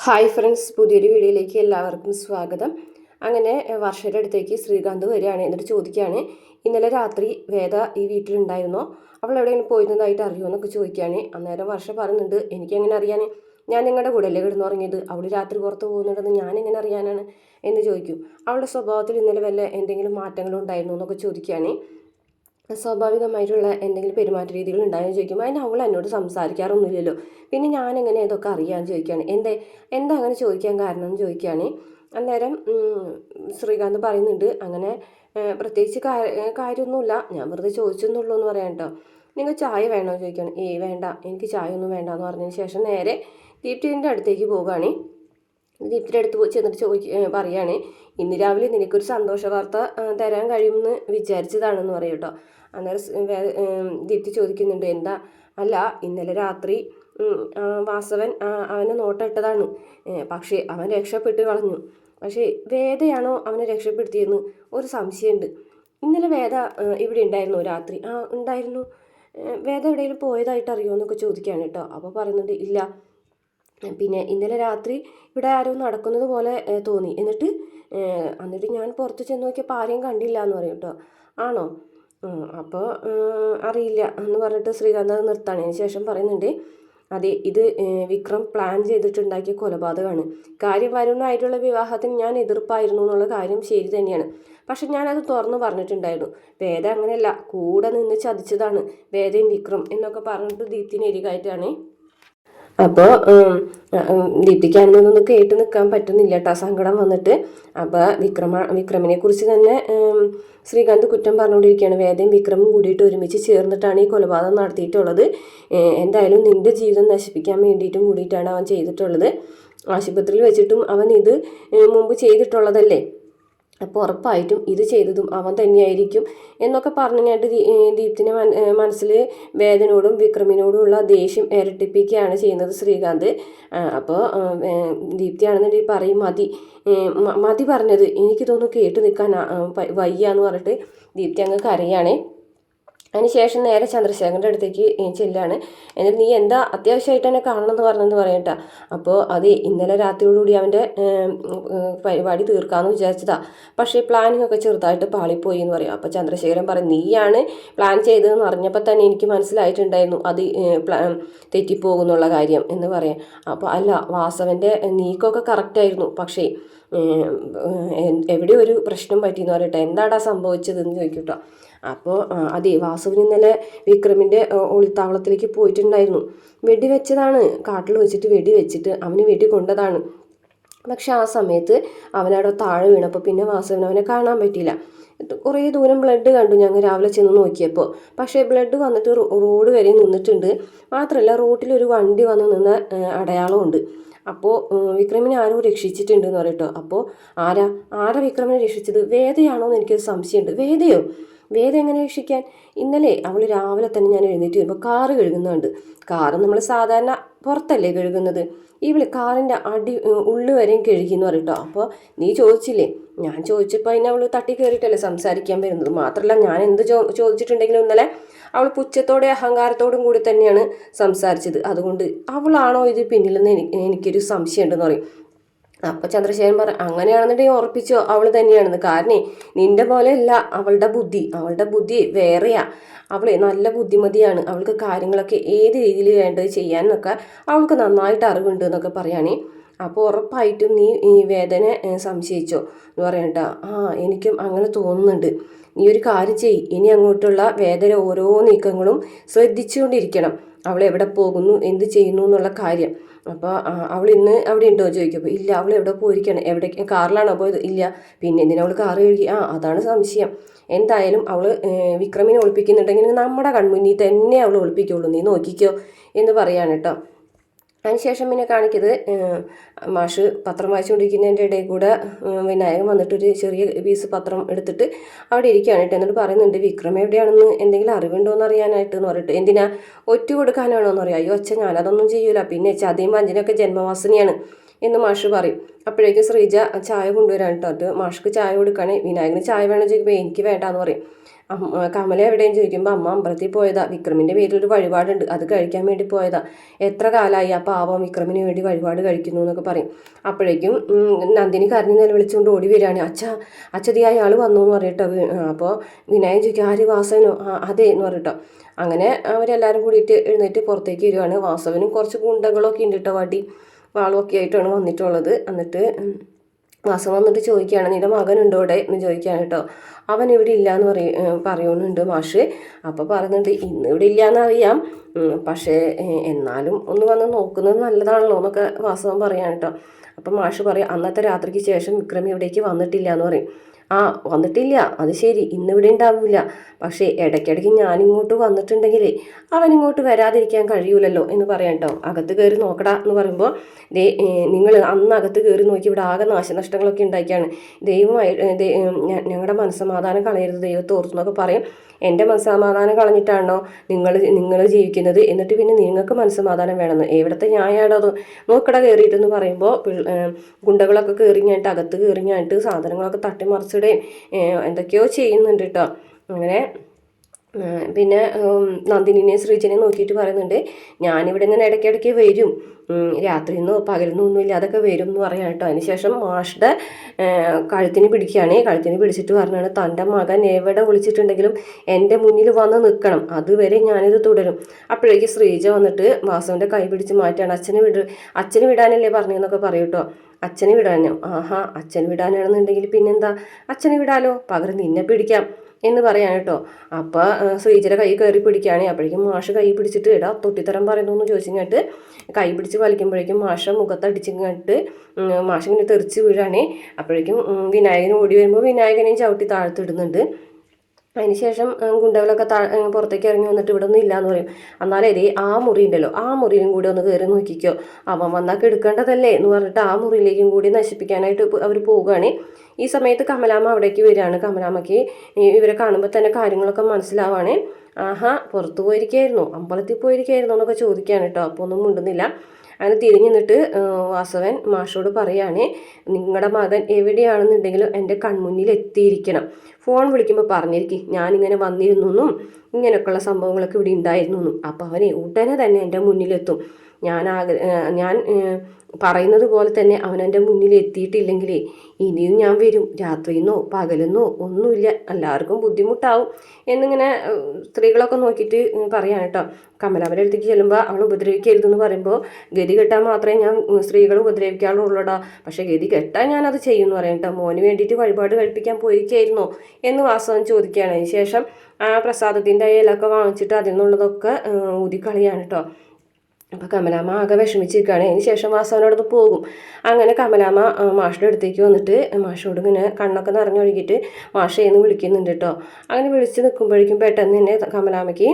Hi friends, പുതിയൊരു വീഡിയോയിലേക്ക് എല്ലാവർക്കും സ്വാഗതം. അങ്ങനെ വർഷയുടെ അടുത്തേക്ക് ശ്രീകാന്ത് വരികയാണ്. എന്നിട്ട് ചോദിക്കുകയാണ്, ഇന്നലെ രാത്രി വേദ ഈ വീട്ടിലുണ്ടായിരുന്നോ, അവൾ എവിടെയെങ്കിലും പോയിരുന്നതായിട്ട് അറിയുമോ എന്നൊക്കെ ചോദിക്കുകയാണ്. അന്നേരം വർഷ പറയുന്നുണ്ട്, എനിക്കെങ്ങനെ അറിയാൻ, ഞാൻ നിങ്ങളുടെ കൂടെ അല്ലേ കിടന്നുറങ്ങിയത്, അവൾ രാത്രി പുറത്ത് പോകുന്നുണ്ടെന്ന് ഞാൻ എങ്ങനെ അറിയാനാണ് എന്ന് ചോദിക്കും. അവളുടെ സ്വഭാവത്തിൽ ഇന്നലെ വല്ല എന്തെങ്കിലും മാറ്റങ്ങളും ഉണ്ടായിരുന്നോ എന്നൊക്കെ ചോദിക്കുകയാണ്. സ്വാഭാവികമായിട്ടുള്ള എന്തെങ്കിലും പെരുമാറ്റ രീതികൾ ഉണ്ടായെന്ന് ചോദിക്കുമ്പോൾ അതിന് അവൾ എന്നോട് സംസാരിക്കാറൊന്നുമില്ലല്ലോ, പിന്നെ ഞാനെങ്ങനെ ഇതൊക്കെ അറിയാമെന്ന് ചോദിക്കുകയാണ്. എന്താ അങ്ങനെ ചോദിക്കാൻ കാരണം എന്ന് ചോദിക്കുകയാണ്. അന്നേരം ശ്രീകാന്ത് പറയുന്നുണ്ട്, അങ്ങനെ പ്രത്യേകിച്ച് കാര്യമൊന്നുമില്ല, ഞാൻ വെറുതെ ചോദിച്ചെന്നുള്ളൂ എന്ന് പറയാം കേട്ടോ. നിങ്ങൾ ചായ വേണോ എന്ന് ചോദിക്കുകയാണ്. വേണ്ട, എനിക്ക് ചായ ഒന്നും വേണ്ട എന്ന് പറഞ്ഞതിന് ശേഷം നേരെ ദീപ്തിൻ്റെ അടുത്തേക്ക് പോവുകയാണ്. ദീപ്തിയുടെ അടുത്ത് ചെന്നിട്ട് പറയാണ്, ഇന്ന് രാവിലെ നിനക്കൊരു സന്തോഷ വാർത്ത തരാൻ കഴിയുമെന്ന് വിചാരിച്ചതാണെന്ന് പറയും കേട്ടോ. അന്നേരം ദീപ്തി ചോദിക്കുന്നുണ്ട്, എന്താ? അല്ല, ഇന്നലെ രാത്രി വാസവൻ അവനെ നോട്ടിട്ടതാണ്, പക്ഷേ അവൻ രക്ഷപ്പെട്ട് കളഞ്ഞു. പക്ഷേ വേദയാണോ അവനെ രക്ഷപ്പെടുത്തിയെന്ന് ഒരു സംശയമുണ്ട്. ഇന്നലെ വേദ ഇവിടെ ഉണ്ടായിരുന്നു രാത്രി? ഉണ്ടായിരുന്നു. വേദ എവിടെയെങ്കിലും പോയതായിട്ട് അറിയുമോ എന്നൊക്കെ ചോദിക്കുകയാണ് കേട്ടോ. അപ്പോൾ പറയുന്നുണ്ട്, ഇല്ല, പിന്നെ ഇന്നലെ രാത്രി ഇവിടെ ആരോ നടക്കുന്നത് പോലെ തോന്നി, എന്നിട്ട് ഞാൻ പുറത്ത് ചെന്ന് നോക്കിയപ്പോൾ ആരെയും കണ്ടില്ല എന്ന് പറയും കേട്ടോ. ആണോ? അപ്പോൾ അറിയില്ല എന്ന് പറഞ്ഞിട്ട് ശ്രീകാന്ത് അത് നിർത്താണ്. അതിന് ശേഷം പറയുന്നുണ്ട്, അതെ, ഇത് വിക്രം പ്ലാൻ ചെയ്തിട്ടുണ്ടാക്കിയ കൊലപാതകമാണ്. കാര്യപരമായിട്ടുള്ള വിവാഹത്തിന് ഞാൻ എതിർപ്പായിരുന്നു എന്നുള്ള കാര്യം ശരി തന്നെയാണ്, പക്ഷെ ഞാനത് തുറന്നു പറഞ്ഞിട്ടുണ്ടായിരുന്നു. വേദ അങ്ങനെയല്ല, കൂടെ നിന്ന് ചതിച്ചതാണ് വേദയും വിക്രം എന്നൊക്കെ പറഞ്ഞിട്ട് ദീപ്തിനെ എരികായിട്ടാണ്. അപ്പോൾ ദീപ്തിക്കാണെന്നൊന്നും കേട്ട് നിൽക്കാൻ പറ്റുന്നില്ല കേട്ടോ, സങ്കടം വന്നിട്ട്. അപ്പോൾ വിക്രമിനെ കുറിച്ച് തന്നെ ശ്രീകാന്ത് കുറ്റം പറഞ്ഞുകൊണ്ടിരിക്കുകയാണ്. വേദയും വിക്രമും കൂടിയിട്ട് ഒരുമിച്ച് ചേർന്നിട്ടാണ് ഈ കൊലപാതകം നടത്തിയിട്ടുള്ളത്. എന്തായാലും നിൻ്റെ ജീവിതം നശിപ്പിക്കാൻ വേണ്ടിയിട്ടും കൂടിയിട്ടാണ് അവൻ ചെയ്തിട്ടുള്ളത്. ആശുപത്രിയിൽ വെച്ചിട്ടും അവൻ ഇത് മുമ്പ് ചെയ്തിട്ടുള്ളതല്ലേ, അപ്പോൾ ഉറപ്പായിട്ടും ഇത് ചെയ്തതും അവൻ തന്നെയായിരിക്കും എന്നൊക്കെ പറഞ്ഞിട്ട് ദീപ്തിൻ്റെ മനസ്സിൽ വേദനയോടും വിക്രമിനോടുമുള്ള ദേഷ്യം ഇരട്ടിപ്പിക്കുകയാണ് ചെയ്യുന്നത് ശ്രീകാന്ത്. അപ്പോൾ ദീപ്തിയാണെന്നുണ്ടെങ്കിൽ പറയും, മതി പറഞ്ഞത്, എനിക്കിതൊന്നും കേട്ട് നിൽക്കാൻ വയ്യ എന്ന് പറഞ്ഞിട്ട് ദീപ്തി അങ്ങ് കരയാണ്. അതിനുശേഷം നേരെ ചന്ദ്രശേഖരൻ്റെ അടുത്തേക്ക് ചെല്ലാണ്. എന്നിട്ട് നീ എന്താ അത്യാവശ്യമായിട്ട് തന്നെ കാണണമെന്ന് പറഞ്ഞെന്ന് പറയട്ടാ. അപ്പോൾ അത് ഇന്നലെ രാത്രിയോടുകൂടി അവൻ്റെ പരിപാടി തീർക്കാമെന്ന് വിചാരിച്ചതാ, പക്ഷേ പ്ലാനിങ് ഒക്കെ ചെറുതായിട്ട് പാളിപ്പോയി എന്ന് പറയും. അപ്പോൾ ചന്ദ്രശേഖരൻ പറയും, നീയാണ് പ്ലാൻ ചെയ്തതെന്ന് അറിഞ്ഞപ്പോൾ തന്നെ എനിക്ക് മനസ്സിലായിട്ടുണ്ടായിരുന്നു അത് തെറ്റിപ്പോകുന്നുള്ള കാര്യം എന്ന് പറയാം. അപ്പോൾ അല്ല, വാസവൻ്റെ നീക്കമൊക്കെ കറക്റ്റായിരുന്നു, പക്ഷേ എവിടെ ഒരു പ്രശ്നം പറ്റിയെന്ന് പറയട്ടെ, എന്താടാ സംഭവിച്ചതെന്ന് ചോദിക്കട്ടോ. അപ്പോൾ അതെ, വാസുവിന് ഇന്നലെ വിക്രമിൻ്റെ ഒളിത്താവളത്തിലേക്ക് പോയിട്ടുണ്ടായിരുന്നു. വെടിവെച്ചതാണ്, കാട്ടിൽ വെച്ചിട്ട് വെടിവെച്ചിട്ട് അവന് വെടി കൊണ്ടതാണ്. പക്ഷെ ആ സമയത്ത് അവനവിടെ താഴെ വീണപ്പോൾ പിന്നെ വാസുവിന് അവനെ കാണാൻ പറ്റിയില്ല. കുറേ ദൂരം ബ്ലഡ് കണ്ടു ഞങ്ങൾ രാവിലെ ചെന്ന് നോക്കിയപ്പോൾ. പക്ഷേ ബ്ലഡ് വന്നിട്ട് റോഡ് വരെ നിന്നിട്ടുണ്ട്. മാത്രമല്ല റോട്ടിലൊരു വണ്ടി വന്ന് നിന്ന അടയാളമുണ്ട്. അപ്പോൾ വിക്രമിനെ ആരോ രക്ഷിച്ചിട്ടുണ്ട് എന്ന് പറയട്ടോ. അപ്പോൾ ആരാ വിക്രമിനെ രക്ഷിച്ചത്? വേദയാണോ എന്ന് എനിക്കൊരു സംശയമുണ്ട്. വേദയോ? വേദ എങ്ങനെ രക്ഷിക്കാൻ? ഇന്നലെ അവൾ രാവിലെ തന്നെ ഞാൻ എഴുന്നേറ്റ് വരുമ്പോൾ കാറ് കഴുകുന്നുണ്ട്. കാറ് നമ്മൾ സാധാരണ പുറത്തല്ലേ കഴുകുന്നത്, ഇവള് കാറിൻ്റെ ഉള്ളു വരെയും കഴുകിയെന്ന് പറയട്ടോ. അപ്പോൾ നീ ചോദിച്ചില്ലേ, ഞാൻ ചോദിച്ചപ്പോൾ അതിനെ അവൾ തട്ടി കയറിയിട്ടല്ലേ സംസാരിക്കാൻ വരുന്നത്. മാത്രമല്ല ഞാൻ എന്ത് ചോദിച്ചിട്ടുണ്ടെങ്കിലും ഇന്നലെ അവൾ പുച്ഛത്തോടെ അഹങ്കാരത്തോടും കൂടി തന്നെയാണ് സംസാരിച്ചത്. അതുകൊണ്ട് അവളാണോ ഇത് പിന്നിലെന്ന് എനിക്കൊരു സംശയമുണ്ടെന്ന് പറയും. അപ്പോൾ ചന്ദ്രശേഖരൻ പറ, അങ്ങനെയാണെന്നുണ്ടെങ്കിൽ ഉറപ്പിച്ചോ അവൾ തന്നെയാണെന്ന്. കാരണം നിന്റെ പോലെയല്ല അവളുടെ ബുദ്ധി വേറെയാ. അവൾ നല്ല ബുദ്ധിമതിയാണ്, അവൾക്ക് കാര്യങ്ങളൊക്കെ ഏത് രീതിയിൽ വേണ്ടത് ചെയ്യാനൊക്കെ അവൾക്ക് നന്നായിട്ട് അറിവുണ്ട് എന്നൊക്കെ പറയുകയാണ്. അപ്പോൾ ഉറപ്പായിട്ടും നീ ഈ വേദനെ സംശയിച്ചോ എന്ന് പറയണ്ട. എനിക്കും അങ്ങനെ തോന്നുന്നുണ്ട്. നീ ഒരു കാര്യം ചെയ്യ്, ഇനി അങ്ങോട്ടുള്ള വേദന ഓരോ നീക്കങ്ങളും ശ്രദ്ധിച്ചുകൊണ്ടിരിക്കണം. അവൾ എവിടെ പോകുന്നു, എന്ത് ചെയ്യുന്നു എന്നുള്ള കാര്യം. അപ്പോൾ അവൾ ഇന്ന് അവിടെ ഉണ്ടോ ചോദിക്കുമ്പോൾ ഇല്ല, അവൾ എവിടെ പോയിരിക്കണം. എവിടേക്ക്? കാറിലാണോ പോയത്? ഇല്ല. പിന്നെ എന്തിനാ അവൾ കാറ് കഴുകി? അതാണ് സംശയം. എന്തായാലും അവൾ വിക്രമിനെ ഒളിപ്പിക്കുന്നുണ്ടെങ്കിൽ നമ്മുടെ കൺമുന്നിൽ തന്നെ അവൾ ഒളിപ്പിക്കുള്ളൂ, നീ നോക്കിക്കോ എന്ന് പറയാണ് കേട്ടോ. അതിനുശേഷം പിന്നെ കാണിക്കുന്നത് മാഷ് പത്രം വായിച്ചുകൊണ്ടിരിക്കുന്നതിൻ്റെ ഇടയിൽ കൂടെ വിനായകൻ വന്നിട്ടൊരു ചെറിയ പീസ് പത്രം എടുത്തിട്ട് അവിടെ ഇരിക്കുകയാണ് കേട്ടോ. എന്നിട്ട് പറയുന്നുണ്ട്, വിക്രം എവിടെയാണെന്ന് എന്തെങ്കിലും അറിവുണ്ടോ എന്ന് അറിയാനായിട്ട് എന്ന് പറഞ്ഞിട്ട്. എന്തിനാ? ഒറ്റ കൊടുക്കാനാണോ എന്ന് പറയാം. അയ്യോ അച്ഛൻ, ഞാനതൊന്നും ചെയ്യൂല, പിന്നെ ചതിയും വഞ്ചനയൊക്കെ ജന്മവാസനയാണ് എന്ന് മാഷ് പറയും. അപ്പോഴേക്കും ശ്രീജ ചായ കൊണ്ടുവരാൻ കേട്ടോ. അത് മാഷ്ക്ക് ചായ കൊടുക്കുകയാണ്. വിനായകന് ചായ വേണമെന്ന് ചോദിക്കുമ്പോൾ എനിക്ക് വേണ്ടാന്ന് പറയും. കമല എവിടെയും ചോദിക്കുമ്പോൾ അമ്മ അമ്പലത്തിൽ പോയതാ, വിക്രമിൻ്റെ പേരിലൊരു വഴിപാടുണ്ട് അത് കഴിക്കാൻ വേണ്ടി പോയതാ, എത്ര കാലമായി ആ പാവം വിക്രമിന് വേണ്ടി വഴിപാട് കഴിക്കുന്നു എന്നൊക്കെ പറയും. അപ്പോഴേക്കും നന്ദിനി കരഞ്ഞ് നിലവിളിച്ചുകൊണ്ട് ഓടി വരികയാണ്. അച്ഛതി അയാൾ വന്നു എന്ന് പറയട്ടോ. അപ്പോൾ വിനായകൻ ചോദിക്കും ആര്, വാസവനോ? അതെ എന്ന് പറയട്ടോ. അങ്ങനെ അവരെല്ലാവരും കൂടിയിട്ട് എഴുന്നേറ്റ് പുറത്തേക്ക് വരുവാണ്. വാസവനും കുറച്ച് ഗുണ്ടകളൊക്കെ ഉണ്ട് കേട്ടോ, വടി വാളുമൊക്കെ ആയിട്ടാണ് വന്നിട്ടുള്ളത്. എന്നിട്ട് വാസവൻ വന്നിട്ട് ചോദിക്കുകയാണ് നിന്റെ മകനുണ്ടോ ഇവിടെ എന്ന് ചോദിക്കുകയാണ് കേട്ടോ. അവൻ ഇവിടെ ഇല്ല എന്ന് പറയുന്നുണ്ട് മാഷ്. അപ്പോൾ പറയുന്നുണ്ട് ഇന്ന് ഇവിടെ ഇല്ല എന്നറിയാം, പക്ഷേ എന്നാലും ഒന്ന് വന്ന് നോക്കുന്നത് നല്ലതാണല്ലോ എന്നൊക്കെ വാസവൻ പറയാൻ കേട്ടോ. അപ്പം മാഷ് പറയും അന്നത്തെ രാത്രിക്ക് ശേഷം വിക്രം ഇവിടേക്ക് വന്നിട്ടില്ല എന്ന് പറയും. വന്നിട്ടില്ല, അത് ശരി, ഇന്നിവിടെ ഉണ്ടാവില്ല, പക്ഷേ ഇടയ്ക്കിടയ്ക്ക് ഞാനിങ്ങോട്ട് വന്നിട്ടുണ്ടെങ്കിലേ അവനിങ്ങോട്ട് വരാതിരിക്കാൻ കഴിയൂലല്ലോ എന്ന് പറയാം കേട്ടോ. അകത്ത് കയറി നോക്കടാ എന്ന് പറയുമ്പോൾ നിങ്ങൾ അന്ന് അകത്ത് കയറി നോക്കി ഇവിടെ ആകെ നാശനഷ്ടങ്ങളൊക്കെ ഉണ്ടാക്കിയാണ്, ദൈവമായി ഞങ്ങളുടെ മനസ്സമാധാനം കളയരുത് ദൈവത്തെ ഓർത്തു എന്നൊക്കെ പറയും. എൻ്റെ മനസ്സമാധാനം കളഞ്ഞിട്ടാണോ നിങ്ങൾ ജീവിക്കുന്നത്, എന്നിട്ട് പിന്നെ നിങ്ങൾക്ക് മനസ്സമാധാനം വേണമെന്ന് എവിടത്തെ ന്യായമാണോ അത് നോക്കട കയറിയിട്ടെന്ന് പറയുമ്പോൾ ഗുണ്ടകളൊക്കെ കയറിഞ്ഞായിട്ട് അകത്ത് കയറിഞ്ഞായിട്ട് സാധനങ്ങളൊക്കെ തട്ടിമറിച്ചിടുകയും എന്തൊക്കെയോ ചെയ്യുന്നുണ്ട് കേട്ടോ. അങ്ങനെ പിന്നെ നന്ദിനിനെ ശ്രീജനെ നോക്കിയിട്ട് പറയുന്നുണ്ട് ഞാനിവിടെ ഇങ്ങനെ ഇടയ്ക്കിടയ്ക്ക് വരും, രാത്രിയെന്നോ പകലെന്നോ ഒന്നുമില്ല, അതൊക്കെ വരും എന്ന് പറയാം കേട്ടോ. അതിനുശേഷം മാഷ്ടെ കഴുത്തിന് പിടിക്കുകയാണ്. കഴുത്തിന് പിടിച്ചിട്ട് പറഞ്ഞാണ് തൻ്റെ മകൻ എവിടെ വിളിച്ചിട്ടുണ്ടെങ്കിലും എൻ്റെ മുന്നിൽ വന്ന് നിൽക്കണം, അതുവരെ ഞാനിത് തുടരും. അപ്പോഴേക്ക് ശ്രീജ വന്നിട്ട് വാസവൻ്റെ കൈ പിടിച്ച് മാറ്റാണ്. അച്ഛന് വിടാനല്ലേ പറഞ്ഞതെന്നൊക്കെ പറയും കേട്ടോ. അച്ഛന് വിടാനോ? അച്ഛന് വിടാനാണെന്നുണ്ടെങ്കിൽ പിന്നെന്താ, അച്ഛന് വിടാലോ, പകരം നിന്നെ പിടിക്കാം എന്ന് പറയാൻ കേട്ടോ. അപ്പോൾ ശ്രീജയുടെ കൈ കയറി പിടിക്കുകയാണ്. അപ്പോഴേക്കും മാഷ് കൈ പിടിച്ചിട്ട് ഇടാ തൊട്ടിത്തരം പറയുന്നു എന്ന് ചോദിച്ചിങ്ങോട്ട് കൈ പിടിച്ച് വലിക്കുമ്പോഴേക്കും മാഷ മുഖത്തടിച്ചിങ്ങോട്ട് മാഷ് ഇങ്ങനെ തെറിച്ച് വീഴാണേ. അപ്പോഴേക്കും വിനായകൻ ഓടി വരുമ്പോൾ വിനായകനെയും ചവിട്ടി താഴ്ത്തിടുന്നുണ്ട്. അതിനുശേഷം ഗുണ്ടകളൊക്കെ പുറത്തേക്ക് ഇറങ്ങി വന്നിട്ട് ഇവിടെ ഒന്നും ഇല്ലയെന്ന് പറയും. എന്നാലേ ആ മുറി ഉണ്ടല്ലോ, ആ മുറിയിലും കൂടി ഒന്ന് കയറി നോക്കിക്കോ, അവൻ വന്നാൽ എടുക്കേണ്ടതല്ലേ എന്ന് പറഞ്ഞിട്ട് ആ മുറിയിലേക്കും കൂടി നശിപ്പിക്കാനായിട്ട് അവർ പോവുകയാണ്. ഈ സമയത്ത് കമലാമ്മ അവിടേക്ക് വരികയാണ്. കമലാമ്മയ്ക്ക് ഇവരെ കാണുമ്പോൾ തന്നെ കാര്യങ്ങളൊക്കെ മനസ്സിലാവാണ്. പുറത്ത് പോയിരിക്കുകയായിരുന്നോ, അമ്പലത്തിൽ പോയിരിക്കുകയായിരുന്നോ എന്നൊക്കെ ചോദിക്കുകയാണ് കേട്ടോ. അപ്പോൾ ഒന്നും മിണ്ടുന്നില്ല. അങ്ങനെ തിരിഞ്ഞു നിന്നിട്ട് വാസവൻ മാഷോട് പറയാണ് നിങ്ങളുടെ മകൻ എവിടെയാണെന്നുണ്ടെങ്കിലും എൻ്റെ കൺമുന്നിൽ എത്തിയിരിക്കണം, ഫോൺ വിളിക്കുമ്പോൾ പറഞ്ഞിരിക്കും ഞാനിങ്ങനെ വന്നിരുന്നു ഇങ്ങനെയൊക്കെയുള്ള സംഭവങ്ങളൊക്കെ ഇവിടെ ഉണ്ടായിരുന്നു. അപ്പോൾ അവനെ ഉടനെ തന്നെ എൻ്റെ മുന്നിലെത്തും. ഞാൻ പറയുന്നത് പോലെ തന്നെ അവനെൻ്റെ മുന്നിൽ എത്തിയിട്ടില്ലെങ്കിലേ ഇനിയും ഞാൻ വരും, രാത്രിയെന്നോ പകലെന്നോ ഒന്നുമില്ല, എല്ലാവർക്കും ബുദ്ധിമുട്ടാവും എന്നിങ്ങനെ സ്ത്രീകളൊക്കെ നോക്കിയിട്ട് പറയാൻ കേട്ടോ. കമലാമ്മയുടെ അടുത്തേക്ക് ചെല്ലുമ്പോൾ അവൾ ഉപദ്രവിക്കരുതെന്ന് പറയുമ്പോൾ ഗതി കെട്ടാൻ മാത്രമേ ഞാൻ സ്ത്രീകൾ ഉപദ്രവിക്കാറുള്ളൂടാ, പക്ഷേ ഗതി കെട്ടാൻ ഞാനത് ചെയ്യുമെന്ന് പറയാം കേട്ടോ. മോന് വേണ്ടിയിട്ട് വഴിപാട് കഴിപ്പിക്കാൻ പോയിരിക്കായിരുന്നോ എന്ന് വാസവൻ ചോദിക്കുകയാണ്. അതിന് ശേഷം ആ പ്രസാദത്തിൻ്റെ ഇലൊക്കെ വാങ്ങിച്ചിട്ട് അതിൽ നിന്നുള്ളതൊക്കെ ഊതിക്കളിയാണ് കേട്ടോ. അപ്പോൾ കമലാമ്മ ആകെ വിഷമിച്ചിരിക്കുകയാണ്. അതിന് ശേഷം വാസവനോടൊന്ന് പോകും. അങ്ങനെ കമലാമ്മ മാഷിൻ്റെ അടുത്തേക്ക് വന്നിട്ട് മാഷോട് ഇങ്ങനെ കണ്ണൊക്കെ നിറഞ്ഞൊഴുകിയിട്ട് മാഷേന്ന് വിളിക്കുന്നുണ്ട് കേട്ടോ. അങ്ങനെ വിളിച്ച് നിൽക്കുമ്പോഴേക്കും പെട്ടെന്ന് തന്നെ കമലാമ്മയ്ക്ക്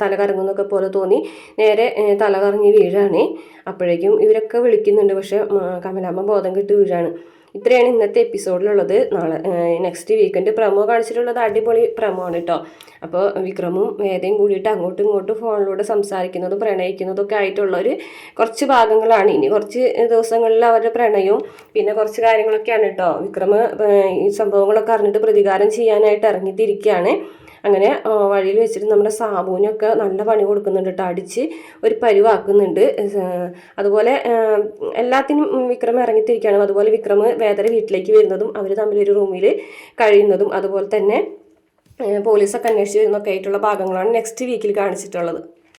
തല കറങ്ങുന്നൊക്കെ പോലെ തോന്നി നേരെ തല കറങ്ങി വീഴാണ്. അപ്പോഴേക്കും ഇവരൊക്കെ വിളിക്കുന്നുണ്ട്, പക്ഷെ കമലാമ്മ ബോധം കെട്ട് വീഴാണ്. ഇത്രയാണ് ഇന്നത്തെ എപ്പിസോഡിലുള്ളത്. നാളെ നെക്സ്റ്റ് വീക്കെൻഡ് പ്രമോ കാണിച്ചിട്ടുള്ളത് അടിപൊളി പ്രമോ ആണ് കേട്ടോ. അപ്പോൾ വിക്രമും വേദയും കൂടിയിട്ട് അങ്ങോട്ടും ഇങ്ങോട്ടും ഫോണിലൂടെ സംസാരിക്കുന്നതും പ്രണയിക്കുന്നതും ഒക്കെ ആയിട്ടുള്ള കുറച്ച് ഭാഗങ്ങളാണ്. ഇനി കുറച്ച് ദിവസങ്ങളിൽ അവരുടെ പ്രണയവും പിന്നെ കുറച്ച് കാര്യങ്ങളൊക്കെയാണ് കേട്ടോ. വിക്രം ഈ സംഭവങ്ങളൊക്കെ അറിഞ്ഞിട്ട് പ്രതികാരം ചെയ്യാനായിട്ട് ഇറങ്ങിത്തിരിക്കുകയാണ്. അങ്ങനെ വഴിയിൽ വെച്ചിട്ട് നമ്മുടെ സാബുവിനൊക്കെ നല്ല പണി കൊടുക്കുന്നുണ്ട് കേട്ടോ, അടിച്ച് ഒരു പരുവാക്കുന്നുണ്ട്. അതുപോലെ എല്ലാത്തിനും വിക്രം ഇറങ്ങിത്തിരിക്കുകയാണ്. അതുപോലെ വിക്രം വേദര വീട്ടിലേക്ക് വരുന്നതും അവർ തമ്മിലൊരു റൂമിൽ കഴിയുന്നതും അതുപോലെ തന്നെ പോലീസൊക്കെ അന്വേഷിച്ച് വരുന്നൊക്കെ ആയിട്ടുള്ള ഭാഗങ്ങളാണ് നെക്സ്റ്റ് വീക്കിൽ കാണിച്ചിട്ടുള്ളത്.